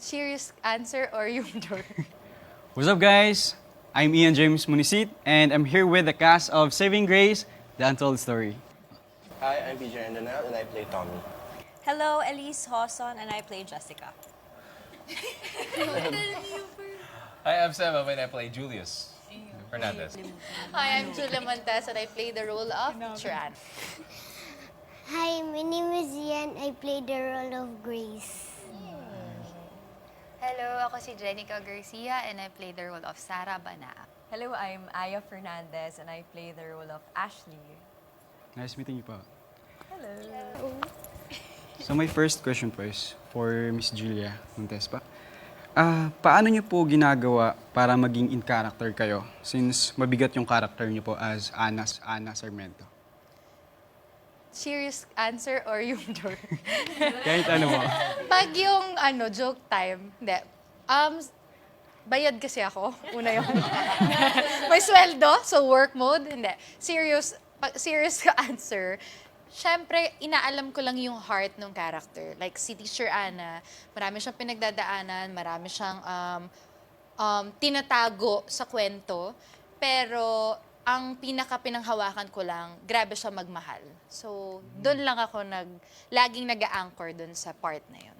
Serious answer or humor? What's up, guys? I'm Ian James Munisit, and I'm here with the cast of Saving Grace, The Untold Story. Hi, I'm PJ Andanel and I play Tommy. Hello, Elise Hawson, and I play Jessica. Hi, I'm Seba and I play Julius Fernandez. Hi, I'm Julia Montes and I play the role of Tran. Hi, my name is Ian. I play the role of Grace. Hello, ako si Jenica Garcia and I play the role of Sara Banaa. Hello, I'm Aya Fernandez, and I play the role of Ashley. Nice meeting you po. Hello. So my first question po is for Miss Julia Montes pa. Paano niyo po ginagawa para maging in character kayo since mabigat yung character niyo po as Ana Sarmiento? Serious answer or humor? Kahit ano po. Pag yung joke time, hindi. Bayad kasi ako. Una yun. May sweldo, so work mode. Hindi. Serious answer. Siyempre, inaalam ko lang yung heart ng character. Like si Teacher Ana, marami siyang pinagdadaanan, marami siyang tinatago sa kwento. Pero ang pinaka-pinanghawakan ko lang, grabe siya magmahal. So, doon lang ako laging nag-a-anchor doon sa part na yun.